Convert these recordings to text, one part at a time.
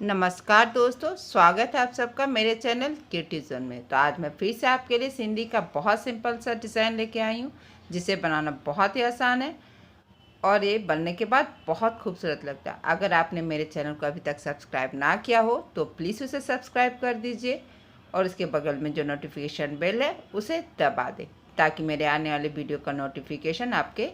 नमस्कार दोस्तों, स्वागत है आप सबका मेरे चैनल क्यूटीजन में। तो आज मैं फिर से आपके लिए सिंधी का बहुत सिंपल सा डिज़ाइन लेके आई हूँ, जिसे बनाना बहुत ही आसान है और ये बनने के बाद बहुत खूबसूरत लगता है। अगर आपने मेरे चैनल को अभी तक सब्सक्राइब ना किया हो तो प्लीज़ उसे सब्सक्राइब कर दीजिए और इसके बगल में जो नोटिफिकेशन बेल है उसे दबा दें, ताकि मेरे आने वाले वीडियो का नोटिफिकेशन आपके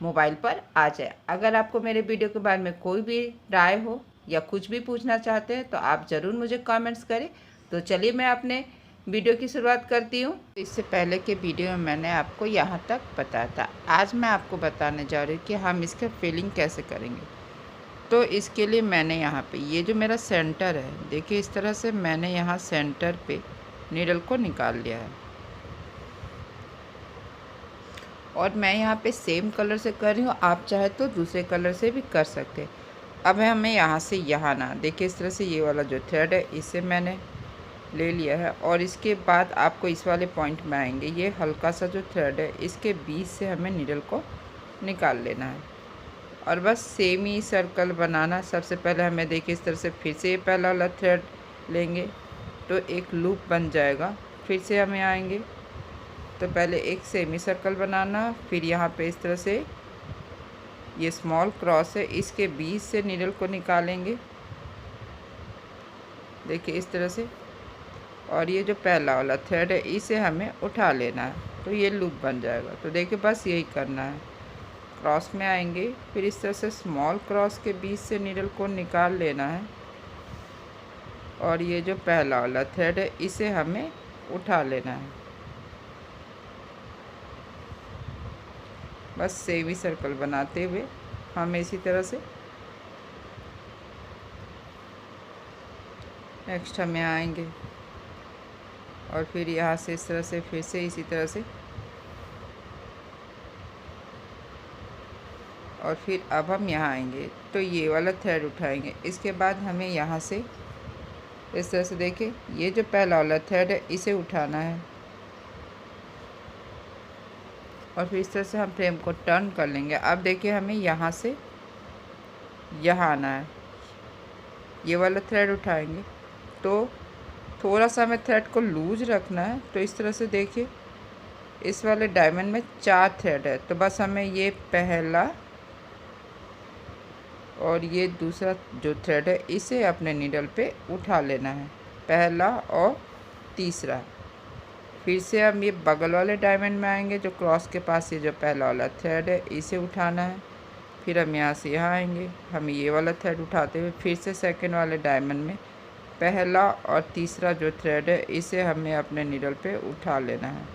मोबाइल पर आ जाए। अगर आपको मेरे वीडियो के बारे में कोई भी राय हो या कुछ भी पूछना चाहते हैं तो आप ज़रूर मुझे कमेंट्स करें। तो चलिए मैं अपने वीडियो की शुरुआत करती हूँ। इससे पहले के वीडियो में मैंने आपको यहाँ तक बताया था। आज मैं आपको बताने जा रही हूँ कि हम इसका फिलिंग कैसे करेंगे। तो इसके लिए मैंने यहाँ पे ये जो मेरा सेंटर है, देखिए इस तरह से मैंने यहाँ सेंटर पे नीडल को निकाल लिया है और मैं यहाँ पे सेम कलर से कर रही हूँ। आप चाहे तो दूसरे कलर से भी कर सकते हैं। अब हमें यहाँ से यहाँ ना, देखिए इस तरह से ये वाला जो थ्रेड है इसे मैंने ले लिया है और इसके बाद आपको इस वाले पॉइंट में आएंगे। ये हल्का सा जो थ्रेड है इसके बीच से हमें नीडल को निकाल लेना है और बस सेम ही सर्कल बनाना। सबसे पहले हमें देखिए इस तरह से फिर से ये पहला वाला थ्रेड लेंगे तो एक लूप बन जाएगा। फिर से हमें आएंगे तो पहले एक सेमी सर्कल बनाना, फिर यहाँ पे इस तरह से ये स्मॉल क्रॉस है, इसके बीच से नीडल को निकालेंगे, देखिए इस तरह से। और ये जो पहला वाला थ्रेड है इसे हमें उठा लेना है तो ये लूप बन जाएगा। तो देखिए बस यही करना है। क्रॉस में आएंगे, फिर इस तरह से स्मॉल क्रॉस के बीच से नीडल को निकाल लेना है और ये जो पहला वाला थ्रेड है इसे हमें उठा लेना है। बस सेमी सर्कल बनाते हुए हम इसी तरह से नेक्स्ट हमें आएंगे और फिर यहाँ से इस तरह से फिर से इसी तरह से, और फिर अब हम यहाँ आएंगे तो ये वाला थ्रेड उठाएंगे। इसके बाद हमें यहाँ से इस तरह से, देखिए ये जो पहला वाला थ्रेड है इसे उठाना है और फिर इस तरह से हम फ्रेम को टर्न कर लेंगे। अब देखिए हमें यहाँ से यहाँ आना है, ये वाला थ्रेड उठाएंगे तो थोड़ा सा हमें थ्रेड को लूज रखना है। तो इस तरह से देखिए इस वाले डायमंड में 4 थ्रेड है, तो बस हमें ये पहला और ये दूसरा जो थ्रेड है इसे अपने नीडल पे उठा लेना है, पहला और तीसरा। फिर से हम ये बगल वाले डायमंड में आएंगे, जो क्रॉस के पास ये जो पहला वाला थ्रेड है इसे उठाना है। फिर हम यहाँ से यहाँ आएंगे, हम ये वाला थ्रेड उठाते हुए फिर से सेकंड वाले डायमंड में पहला और तीसरा जो थ्रेड है इसे हमें अपने नीडल पे उठा लेना है।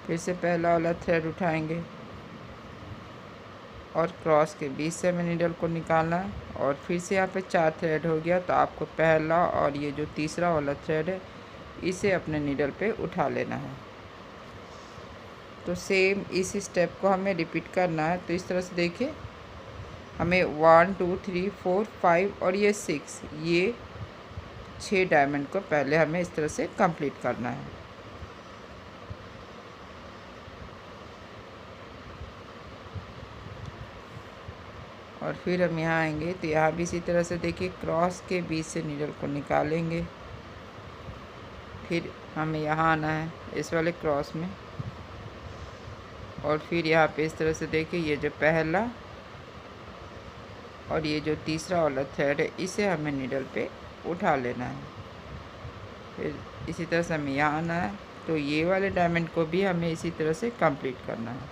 फिर से पहला वाला थ्रेड उठाएंगे और क्रॉस के बीच से हमें नीडल को निकालना है और फिर से यहाँ पे 4 थ्रेड हो गया। तो आपको पहला और ये जो तीसरा वाला थ्रेड है इसे अपने नीडल पे उठा लेना है। तो सेम इस स्टेप को हमें रिपीट करना है। तो इस तरह से देखिए हमें 1 2 3 4 5 और ये 6, ये 6 डायमंड को पहले हमें इस तरह से कंप्लीट करना है। और फिर हम यहाँ आएंगे तो यहाँ भी इसी तरह से देखिए क्रॉस के बीच से नीडल को निकालेंगे। फिर हमें यहाँ आना है इस वाले क्रॉस में और फिर यहाँ पे इस तरह से देखिए ये जो पहला और ये जो तीसरा वाला थ्रेड है इसे हमें नीडल पे उठा लेना है। फिर इसी तरह से हमें यहाँ आना है तो ये वाले डायमंड को भी हमें इसी तरह से कंप्लीट करना है।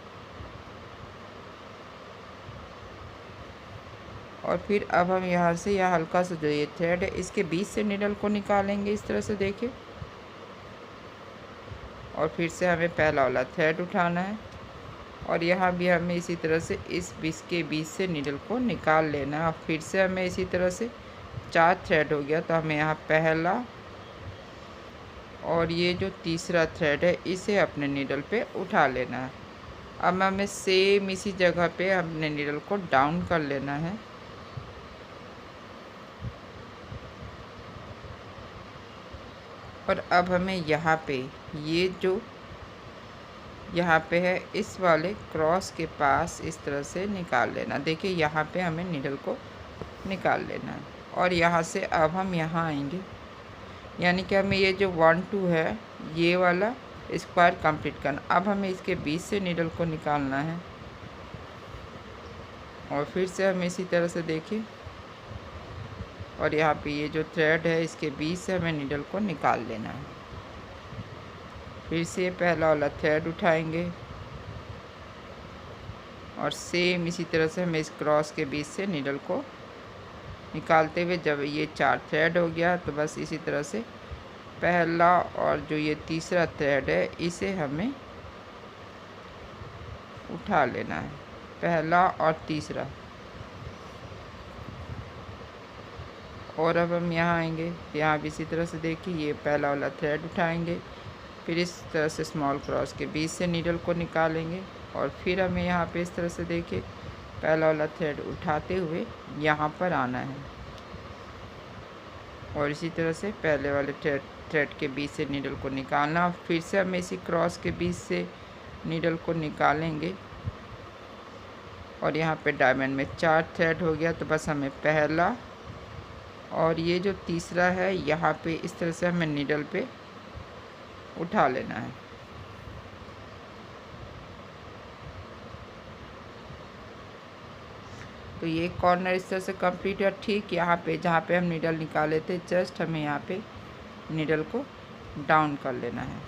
और फिर अब हम यहाँ से यह हल्का सा जो ये थ्रेड है इसके बीच से नीडल को निकालेंगे इस तरह से देखिए, और फिर से हमें पहला वाला थ्रेड उठाना है और यहाँ भी हमें इसी तरह से इस बीच के बीच से नीडल को निकाल लेना है। और फिर से हमें इसी तरह से 4 थ्रेड हो गया, तो हमें यहाँ पहला और ये जो तीसरा थ्रेड है इसे अपने नीडल पे उठा लेना है। अब हमें सेम इसी जगह पे अपने नीडल को डाउन कर लेना है और अब हमें यहाँ पे ये जो यहाँ पे है इस वाले क्रॉस के पास इस तरह से निकाल लेना। देखिए यहाँ पे हमें नीडल को निकाल लेना है और यहाँ से अब हम यहाँ आएंगे, यानी कि हमें ये जो 1 2 है ये वाला स्क्वायर कंप्लीट करना। अब हमें इसके बीच से नीडल को निकालना है और फिर से हम इसी तरह से देखिए, और यहाँ पे ये जो थ्रेड है इसके बीच से हमें नीडल को निकाल लेना है। फिर से पहला वाला थ्रेड उठाएंगे और सेम इसी तरह से हमें इस क्रॉस के बीच से नीडल को निकालते हुए, जब ये 4 थ्रेड हो गया तो बस इसी तरह से पहला और जो ये तीसरा थ्रेड है इसे हमें उठा लेना है, पहला और तीसरा। और अब हम यहाँ आएंगे, यहाँ भी इसी तरह से देखिए ये पहला वाला थ्रेड उठाएंगे, फिर इस तरह से स्मॉल क्रॉस के बीच से नीडल को निकालेंगे और फिर हमें यहाँ पे इस तरह से देखिए पहला वाला थ्रेड उठाते हुए यहाँ पर आना है और इसी तरह से पहले वाले थ्रेड के बीच से नीडल को निकालना। फिर से हमें इसी क्रॉस के बीच से नीडल को निकालेंगे और यहाँ पे डायमंड में 4 थ्रेड हो गया, तो बस हमें पहला और ये जो तीसरा है यहाँ पे इस तरह से हमें नीडल पे उठा लेना है। तो ये कॉर्नर इस तरह से कंप्लीट है। ठीक यहाँ पे जहाँ पे हम नीडल निकाले थे जस्ट हमें यहाँ पे नीडल को डाउन कर लेना है।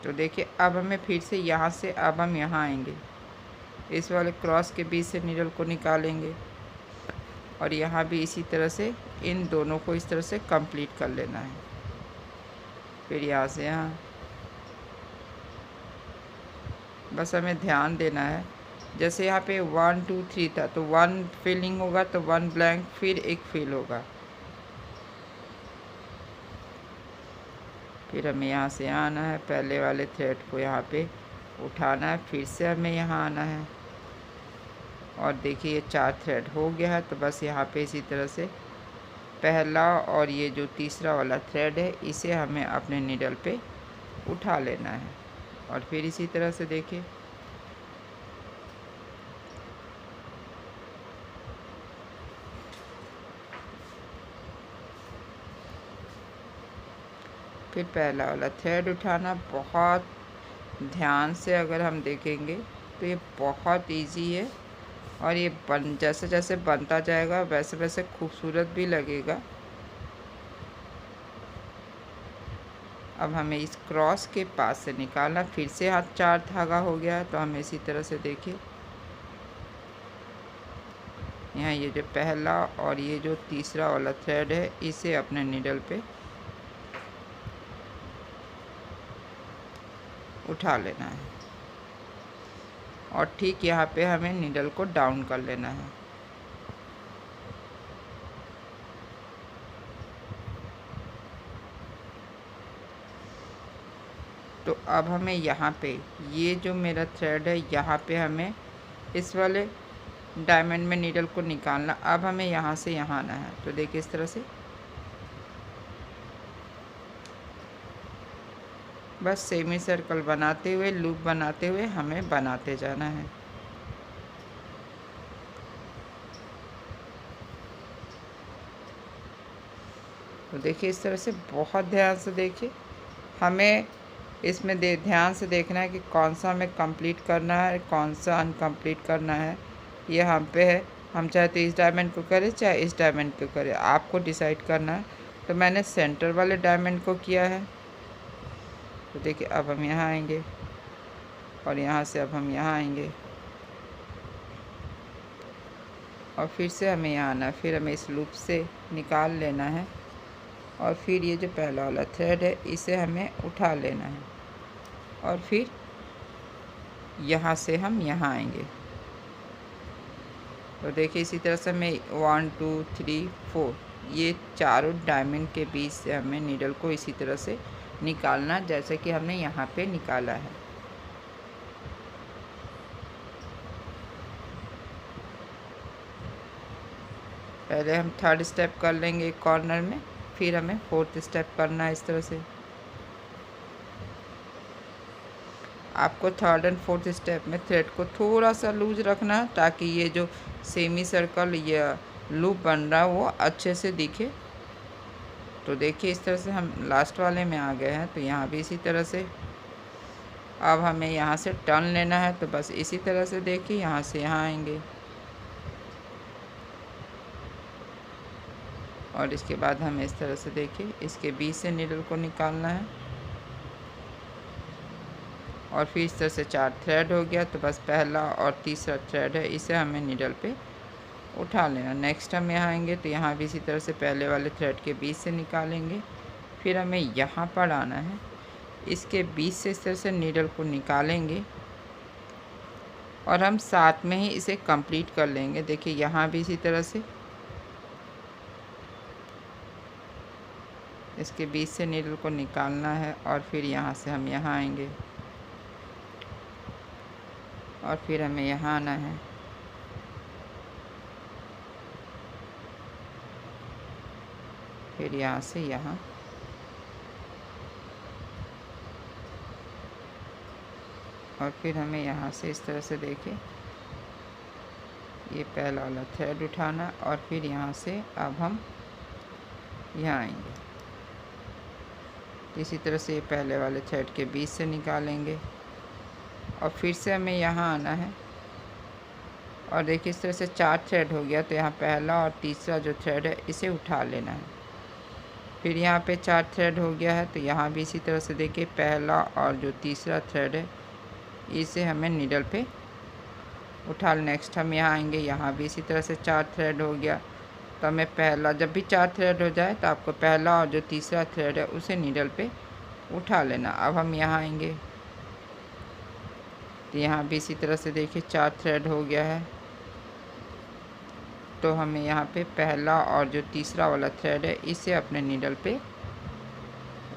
तो देखिए अब हमें फिर से यहाँ से अब हम यहाँ आएंगे, इस वाले क्रॉस के बीच से नीडल को निकालेंगे और यहाँ भी इसी तरह से इन दोनों को इस तरह से कंप्लीट कर लेना है। फिर यहाँ से यहाँ बस हमें ध्यान देना है, जैसे यहाँ पे 1 2 3 था तो 1 फिलिंग होगा तो 1 ब्लैंक फिर एक फिल होगा। फिर हमें यहाँ से आना है, पहले वाले थ्रेड को यहाँ पे उठाना है, फिर से हमें यहाँ आना है और देखिए ये 4 थ्रेड हो गया है। तो बस यहाँ पे इसी तरह से पहला और ये जो तीसरा वाला थ्रेड है इसे हमें अपने नीडल पे उठा लेना है और फिर इसी तरह से देखिए फिर पहला वाला थ्रेड उठाना। बहुत ध्यान से अगर हम देखेंगे तो ये बहुत इजी है और ये जैसे जैसे बनता जाएगा वैसे वैसे खूबसूरत भी लगेगा। अब हमें इस क्रॉस के पास से निकालना, फिर से हाथ 4 धागा हो गया तो हमें इसी तरह से देखिए यहाँ ये जो पहला और ये जो तीसरा वाला थ्रेड है इसे अपने नीडल पे उठा लेना है और ठीक यहाँ पे हमें नीडल को डाउन कर लेना है। तो अब हमें यहाँ पे ये जो मेरा थ्रेड है यहाँ पे हमें इस वाले डायमंड में नीडल को निकालना। अब हमें यहाँ से यहाँ आना है, तो देखिए इस तरह से बस सेमी सर्कल बनाते हुए लूप बनाते हुए हमें बनाते जाना है। तो देखिए इस तरह से बहुत ध्यान से देखिए, हमें इसमें ध्यान से देखना है कि कौन सा हमें कंप्लीट करना है कौन सा अनकम्प्लीट करना है। ये हम पे है, हम चाहे तो इस डायमंड को करें चाहे इस डायमंड को करें, आपको डिसाइड करना है। तो मैंने सेंटर वाले डायमंड को किया है। तो देखिए अब हम यहाँ आएंगे और यहाँ से अब हम यहाँ आएंगे और फिर से हमें यहाँ आना है, फिर हमें इस लूप से निकाल लेना है और फिर ये जो पहला वाला थ्रेड है इसे हमें उठा लेना है और फिर यहाँ से हम यहाँ आएंगे। तो देखिए इसी तरह से हमें 1 2 3 4 ये चारों डायमंड के बीच से हमें नीडल को इसी तरह से निकालना जैसे कि हमने यहाँ पे निकाला है। पहले हम 3rd स्टेप कर लेंगे कॉर्नर में फिर हमें 4th स्टेप करना है इस तरह से। आपको 3rd एंड 4th स्टेप में थ्रेड को थोड़ा सा लूज रखना है ताकि ये जो सेमी सर्कल या लूप बन रहा है वो अच्छे से दिखे। तो देखिए इस तरह से हम लास्ट वाले में आ गए हैं। तो यहाँ भी इसी तरह से अब हमें यहाँ से टर्न लेना है। तो बस इसी तरह से देखिए यहाँ से यहाँ आएंगे और इसके बाद हमें इस तरह से देखिए इसके बीच से नीडल को निकालना है और फिर इस तरह से 4 थ्रेड हो गया। तो बस पहला और तीसरा थ्रेड है, इसे हमें नीडल पे उठा लेना। नेक्स्ट हम यहाँ आएंगे तो यहाँ भी इसी तरह से पहले वाले थ्रेड के बीच से निकालेंगे। फिर हमें यहाँ पर आना है, इसके बीच से इस तरह से नीडल को निकालेंगे और हम साथ में ही इसे कंप्लीट कर लेंगे। देखिए यहाँ भी इसी तरह से इसके बीच से नीडल को निकालना है और फिर यहाँ से हम यहाँ आएंगे और फिर हमें यहाँ आना है फिर यहाँ से यहाँ और फिर हमें यहाँ से इस तरह से देखिए ये पहला वाला थ्रेड उठाना और फिर यहाँ से अब हम यहाँ आएंगे। इसी तरह से ये पहले वाले थ्रेड के बीच से निकालेंगे और फिर से हमें यहाँ आना है और देखिए इस तरह से 4 थ्रेड हो गया। तो यहाँ पहला और तीसरा जो थ्रेड है इसे उठा लेना है। फिर यहाँ पे 4 थ्रेड हो गया है तो यहाँ भी इसी तरह से देखिए पहला और जो तीसरा थ्रेड है इसे हमें नीडल पे उठा। नेक्स्ट हम यहाँ आएंगे, यहाँ भी इसी तरह से 4 थ्रेड हो गया। तो हमें पहला, जब भी 4 थ्रेड हो जाए तो आपको पहला और जो तीसरा थ्रेड है उसे नीडल पे उठा लेना। अब हम यहाँ आएंगे तो यहाँ भी इसी तरह से देखिए 4 थ्रेड हो गया है। तो हमें यहाँ पे पहला और जो तीसरा वाला थ्रेड है इसे अपने नीडल पे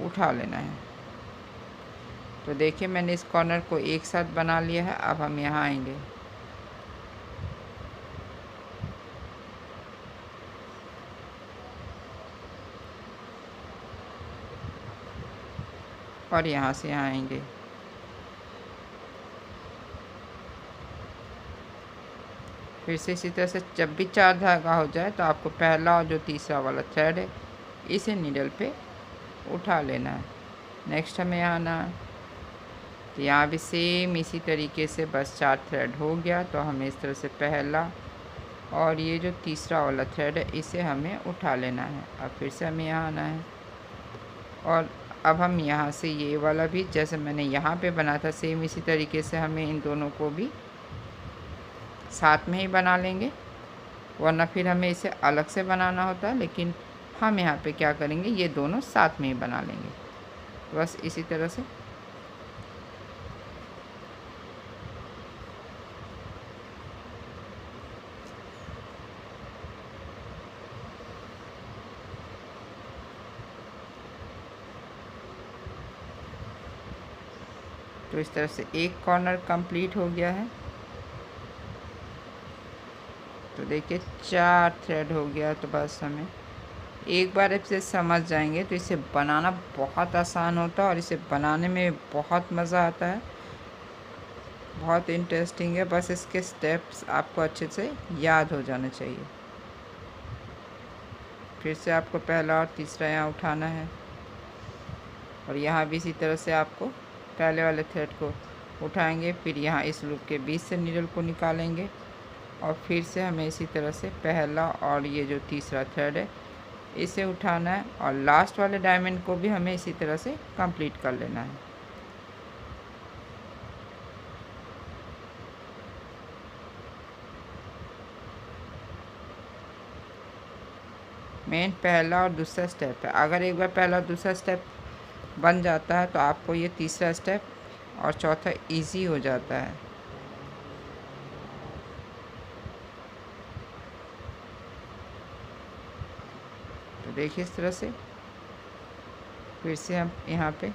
उठा लेना है। तो देखिए मैंने इस कॉर्नर को एक साथ बना लिया है। अब हम यहाँ आएंगे और यहाँ से यहाँ आएंगे फिर से इसी तरह से जब भी 4 धागा हो जाए तो आपको पहला और जो तीसरा वाला थ्रेड है इसे नीडल पे उठा लेना है। नेक्स्ट हमें यहाँ आना है तो यहाँ भी सेम इसी तरीके से बस 4 थ्रेड हो गया। तो हमें इस तरह से पहला और ये जो तीसरा वाला थ्रेड है इसे हमें उठा लेना है। अब फिर से हमें यहाँ आना है और अब हम यहाँ से ये वाला भी जैसे मैंने यहाँ पे बना था सेम इसी तरीके से हमें इन दोनों को भी साथ में ही बना लेंगे, वरना फिर हमें इसे अलग से बनाना होता है। लेकिन हम यहाँ पे क्या करेंगे, ये दोनों साथ में ही बना लेंगे। तो बस इसी तरह से तो इस तरह से एक कॉर्नर कंप्लीट हो गया है। तो देखिए 4 थ्रेड हो गया। तो बस हमें एक बार इसे समझ जाएंगे तो इसे बनाना बहुत आसान होता है और इसे बनाने में बहुत मज़ा आता है, बहुत इंटरेस्टिंग है। बस इसके स्टेप्स आपको अच्छे से याद हो जाने चाहिए। फिर से आपको पहला और तीसरा यहाँ उठाना है और यहाँ भी इसी तरह से आपको पहले वाले थ्रेड को उठाएंगे, फिर यहाँ इस लूप के बीच से नीडल को निकालेंगे और फिर से हमें इसी तरह से पहला और ये जो तीसरा थ्रेड है इसे उठाना है और लास्ट वाले डायमंड को भी हमें इसी तरह से कंप्लीट कर लेना है। मेन पहला और दूसरा स्टेप है। अगर एक बार पहला और दूसरा स्टेप बन जाता है तो आपको ये तीसरा स्टेप और चौथा इजी हो जाता है। तो देखिए इस तरह से फिर से हम यहाँ पे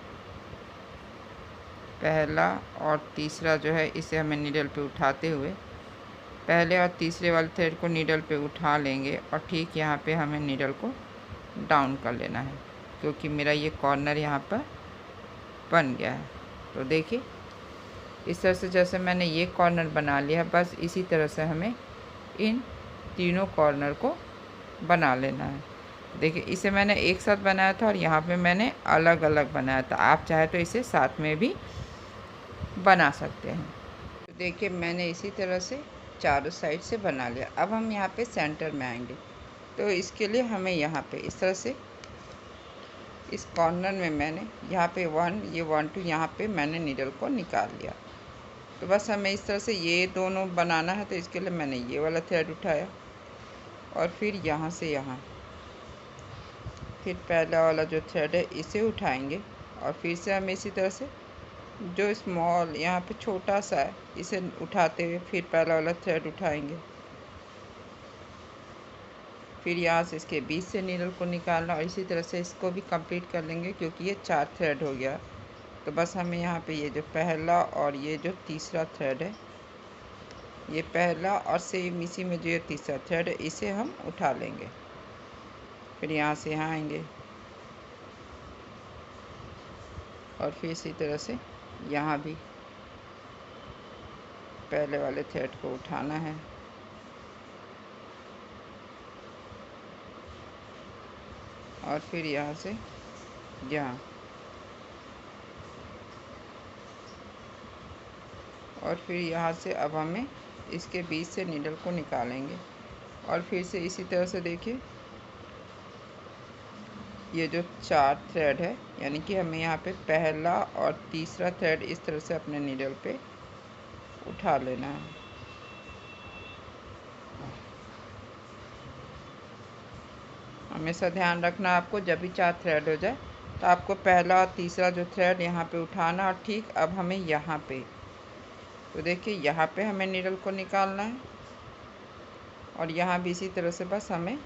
पहला और तीसरा जो है इसे हमें नीडल पे उठाते हुए पहले और तीसरे वाले थ्रेड को नीडल पे उठा लेंगे और ठीक यहाँ पे हमें नीडल को डाउन कर लेना है, क्योंकि मेरा ये कॉर्नर यहाँ पर बन गया है। तो देखिए इस तरह से जैसे मैंने ये कॉर्नर बना लिया, बस इसी तरह से हमें इन तीनों कॉर्नर को बना लेना है। देखिए इसे मैंने एक साथ बनाया था और यहाँ पे मैंने अलग अलग बनाया था। आप चाहे तो इसे साथ में भी बना सकते हैं। तो देखिए मैंने इसी तरह से चारों साइड से बना लिया। अब हम यहाँ पे सेंटर में आएंगे, तो इसके लिए हमें यहाँ पे इस तरह से इस कॉर्नर में मैंने यहाँ पे 1, ये 1 2 यहाँ पे मैंने नीडल को निकाल लिया। तो बस हमें इस तरह से ये दोनों बनाना है। तो इसके लिए मैंने ये वाला थ्रेड उठाया और फिर यहाँ से यहाँ, फिर पहला वाला जो थ्रेड है इसे उठाएंगे और फिर से हम इसी तरह से जो स्मॉल यहाँ पे छोटा सा है इसे उठाते हुए फिर पहला वाला थ्रेड उठाएंगे। फिर यहाँ से इसके बीच से नीडल को निकालना और इसी तरह से इसको भी कंप्लीट कर लेंगे, क्योंकि ये 4 थ्रेड हो गया। तो बस हमें यहाँ पे ये जो पहला और ये जो तीसरा थ्रेड है, ये पहला और सेम इसी में जो ये तीसरा थ्रेड है इसे हम उठा लेंगे। फिर यहाँ से यहाँ आएंगे और फिर इसी तरह से यहाँ भी पहले वाले थ्रेड को उठाना है और फिर यहाँ से यहाँ, और फिर यहाँ से अब हमें इसके बीच से नीडल को निकालेंगे और फिर से इसी तरह से देखिए ये जो 4 थ्रेड है, यानी कि हमें यहाँ पे पहला और तीसरा थ्रेड इस तरह से अपने नीडल पे उठा लेना है। हमेशा ध्यान रखना आपको, जब भी 4 थ्रेड हो जाए तो आपको पहला और तीसरा जो थ्रेड यहाँ पे उठाना। और ठीक अब हमें यहाँ पे, तो देखिए यहाँ पे हमें नीडल को निकालना है और यहाँ भी इसी तरह से बस हमें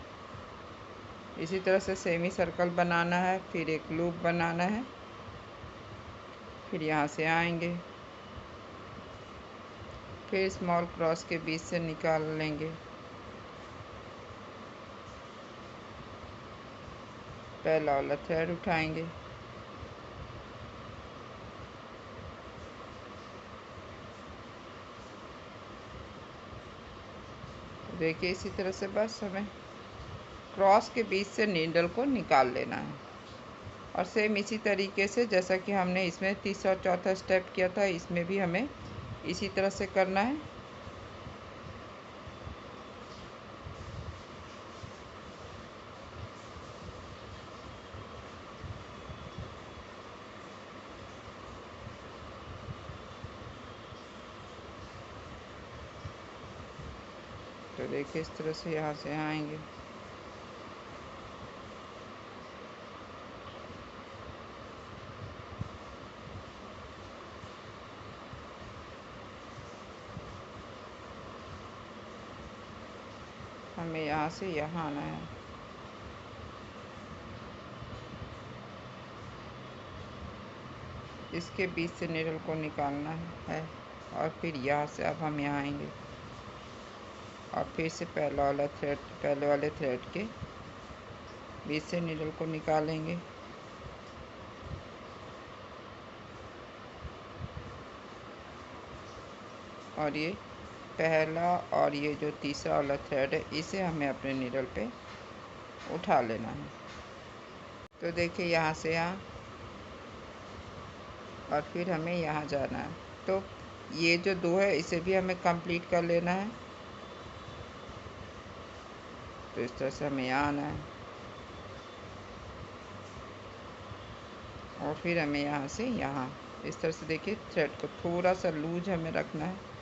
इसी तरह से सेमी सर्कल बनाना है, फिर एक लूप बनाना है, फिर यहाँ से आएंगे, फिर स्मॉल क्रॉस के बीच से निकाल लेंगे, पहला वाला थ्रेड उठाएंगे, देखिए इसी तरह से बस हमें क्रॉस के बीच से नीडल को निकाल लेना है। और सेम इसी तरीके से जैसा कि हमने इसमें तीसरा और चौथा स्टेप किया था, इसमें भी हमें इसी तरह से करना है। तो देखिए इस तरह से यहाँ से आएंगे, हमें यहाँ से यहाँ आना है, इसके बीच से नीडल को निकालना है और फिर यहाँ से अब हम यहाँ आएंगे और फिर से पहले वाले थ्रेड के बीच से नीडल को निकालेंगे और ये पहला और ये जो तीसरा वाला थ्रेड है इसे हमें अपने नीडल पे उठा लेना है। तो देखिए यहाँ से यहाँ और फिर हमें यहाँ जाना है। तो ये जो 2 है इसे भी हमें कंप्लीट कर लेना है। तो इस तरह से हमें यहाँ आना है और फिर हमें यहाँ से यहाँ इस तरह से देखिए थ्रेड को थोड़ा सा लूज हमें रखना है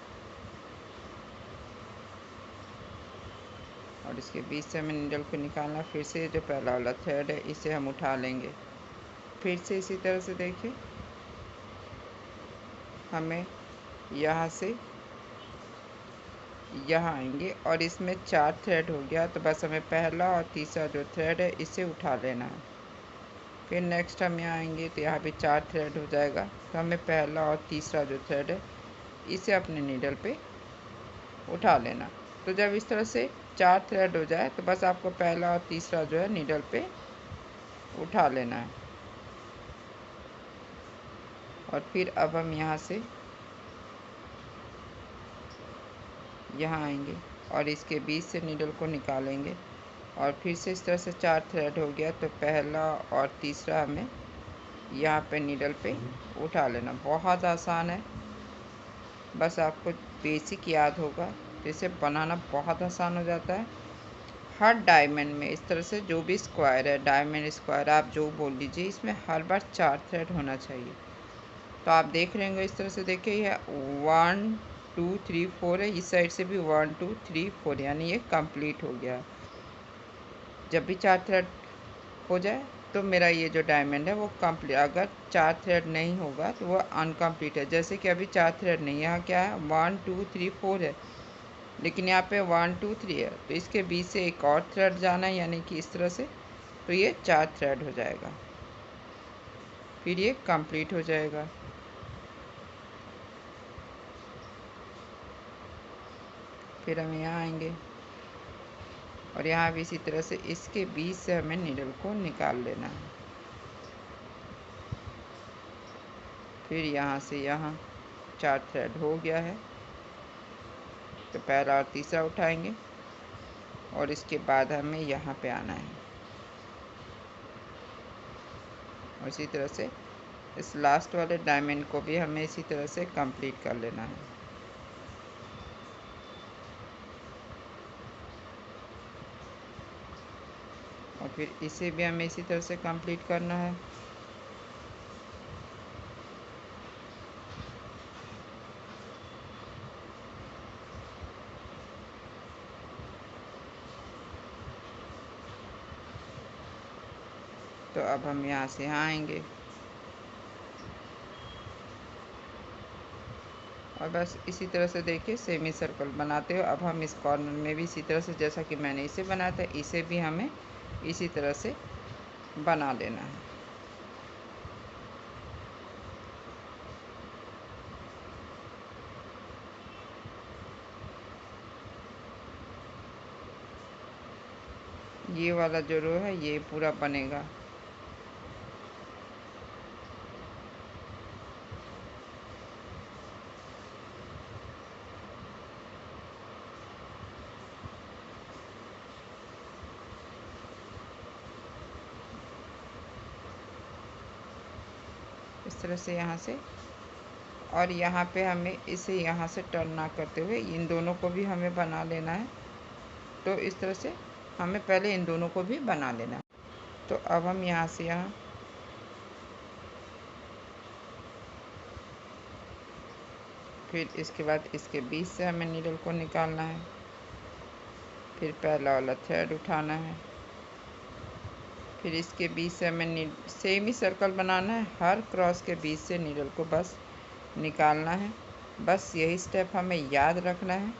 और इसके बीच से हमें नीडल को निकालना। फिर से जो पहला वाला थ्रेड है इसे हम उठा लेंगे, फिर से इसी तरह से देखिए हमें यहाँ से यहाँ आएंगे और इसमें 4 थ्रेड हो गया। तो बस हमें पहला और तीसरा जो थ्रेड है इसे उठा लेना है। फिर नेक्स्ट हम यहाँ आएंगे तो यहाँ भी 4 थ्रेड हो जाएगा। तो हमें पहला और तीसरा जो थ्रेड है इसे अपने नीडल पे उठा लेना। तो जब इस तरह से 4 थ्रेड हो जाए तो बस आपको पहला और तीसरा जो है नीडल पे उठा लेना है। और फिर अब हम यहाँ से यहाँ आएंगे और इसके बीच से नीडल को निकालेंगे और फिर से इस तरह से 4 थ्रेड हो गया। तो पहला और तीसरा हमें यहाँ पे नीडल पे उठा लेना। बहुत आसान है, बस आपको बेसिक याद होगा तो इसे बनाना बहुत आसान हो जाता है। हर डायमंड में इस तरह से जो भी स्क्वायर है, डायमंड स्क्वायर आप जो बोल लीजिए, इसमें हर बार 4 थ्रेड होना चाहिए। तो आप देख रहे होंगे इस तरह से, देखिए यह 1 2 3 4 है, इस साइड से भी 1 2 3 4, यानी ये कंप्लीट हो गया। जब भी 4 थ्रेड हो जाए तो मेरा ये जो डायमंड है वो कंप्लीट। अगर 4 थ्रेड नहीं होगा तो वो अनकम्प्लीट है। जैसे कि अभी 4 थ्रेड नहीं, यहाँ क्या है 1 2 3 4 है, लेकिन यहाँ पे 1 2 3 है, तो इसके बीच से एक और थ्रेड जाना है, यानी कि इस तरह से, तो ये 4 थ्रेड हो जाएगा, फिर ये कंप्लीट हो जाएगा। फिर हम यहाँ आएंगे और यहाँ भी इसी तरह से इसके बीच से हमें नीडल को निकाल लेना है। फिर यहाँ से यहाँ 4 थ्रेड हो गया है, तो पहला और तीसरा उठाएंगे और इसके बाद हमें यहाँ पे आना है और इसी तरह से इस लास्ट वाले डायमंड को भी हमें इसी तरह से कंप्लीट कर लेना है। और फिर इसे भी हमें इसी तरह से कंप्लीट करना है। तो अब हम यहाँ से यहाँ आएंगे और बस इसी तरह से देखिए सेमी सर्कल बनाते हो। अब हम इस कॉर्नर में भी इसी तरह से, जैसा कि मैंने इसे बनाया था, इसे भी हमें इसी तरह से बना लेना है। ये वाला जो रो है ये पूरा बनेगा। इस तरह से यहाँ से, और यहाँ पे हमें इसे यहाँ से टर्न ना करते हुए इन दोनों को भी हमें बना लेना है। तो इस तरह से हमें पहले इन दोनों को भी बना लेना है। तो अब हम यहाँ से यहाँ फिर इसके बाद इसके बीच से हमें नीडल को निकालना है। फिर पहला वाला थ्रेड उठाना है, फिर इसके बीच से हमें सेम ही सर्कल बनाना है। हर क्रॉस के बीच से नीडल को बस निकालना है। बस यही स्टेप हमें याद रखना है।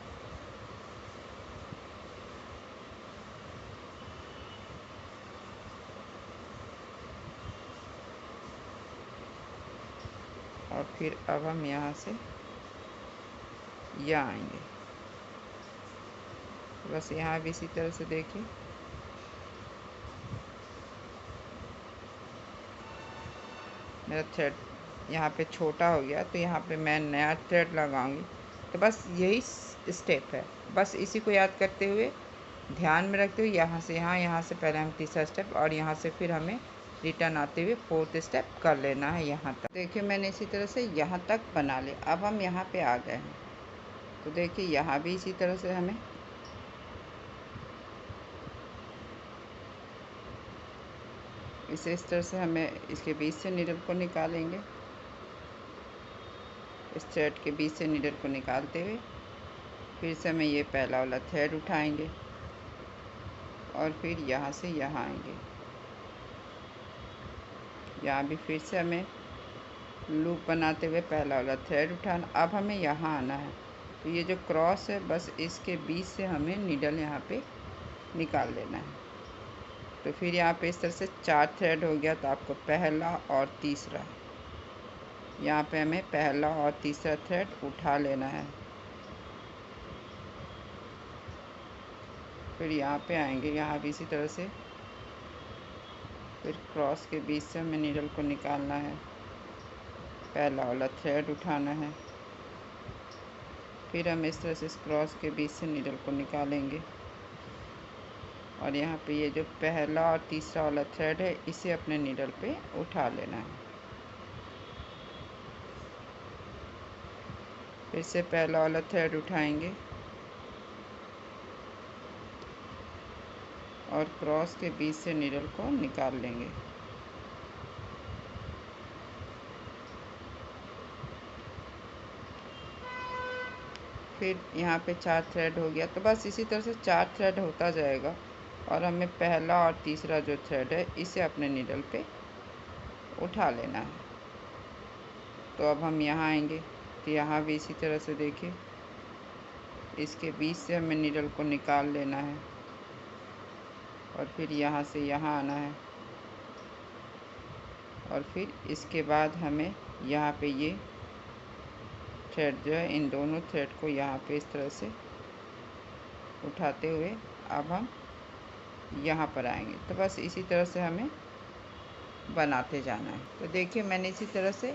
और फिर अब हम यहाँ से यहाँ आएंगे, बस यहाँ भी इसी तरह से देखिए। मेरा थ्रेड यहाँ पे छोटा हो गया, तो यहाँ पे मैं नया थ्रेड लगाऊंगी। तो बस यही स्टेप है, बस इसी को याद करते हुए, ध्यान में रखते हुए, यहाँ से यहाँ से पहले हम तीसरा स्टेप और यहाँ से फिर हमें रिटर्न आते हुए 4th स्टेप कर लेना है यहाँ तक। देखिए मैंने इसी तरह से यहाँ तक बना लिया। अब हम यहाँ पे आ गए हैं, तो देखिए यहाँ भी इसी तरह से हमें इस तरह से हमें इसके बीच से नीडल को निकालेंगे। इस थ्रेड के बीच से नीडल को निकालते हुए फिर से हमें ये पहला वाला थ्रेड उठाएंगे और फिर यहाँ से यहाँ आएंगे। यहाँ भी फिर से हमें लूप बनाते हुए पहला वाला थ्रेड उठाना। अब हमें यहाँ आना है, तो ये जो क्रॉस है बस इसके बीच से हमें नीडल यहाँ पे निकाल लेना है। तो फिर यहाँ पे इस तरह से 4 थ्रेड हो गया। तो आपको पहला और तीसरा, यहाँ पे हमें पहला और तीसरा थ्रेड उठा लेना है। फिर यहाँ पे आएंगे, यहाँ भी इसी तरह से फिर क्रॉस के बीच से हमें नीडल को निकालना है। पहला वाला थ्रेड उठाना है, फिर हम इस तरह से इस क्रॉस के बीच से नीडल को निकालेंगे और यहाँ पे ये जो पहला और तीसरा वाला थ्रेड है इसे अपने नीडल पे उठा लेना है। फिर से पहला वाला थ्रेड उठाएंगे और क्रॉस के बीच से नीडल को निकाल लेंगे। फिर यहाँ पे 4 थ्रेड हो गया, तो बस इसी तरह से 4 थ्रेड होता जाएगा और हमें पहला और तीसरा जो थ्रेड है इसे अपने नीडल पे उठा लेना है। तो अब हम यहाँ आएंगे तो यहाँ भी इसी तरह से देखिए, इसके बीच से हमें नीडल को निकाल लेना है और फिर यहाँ से यहाँ आना है और फिर इसके बाद हमें यहाँ पे ये थ्रेड जो है, इन दोनों थ्रेड को यहाँ पे इस तरह से उठाते हुए अब हम यहाँ पर आएंगे। तो बस इसी तरह से हमें बनाते जाना है। तो देखिए मैंने इसी तरह से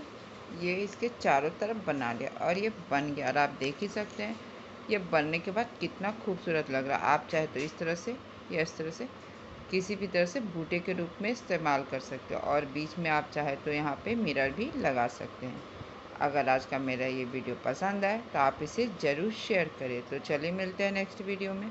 ये इसके चारों तरफ बना लिया और ये बन गया और आप देख ही सकते हैं ये बनने के बाद कितना खूबसूरत लग रहा है। आप चाहे तो इस तरह से या इस तरह से किसी भी तरह से बूटे के रूप में इस्तेमाल कर सकते हो और बीच में आप चाहे तो यहाँ पे मिरर भी लगा सकते हैं। अगर आज का मेरा ये वीडियो पसंद आए तो आप इसे ज़रूर शेयर करें। तो चलिए मिलते हैं नेक्स्ट वीडियो में।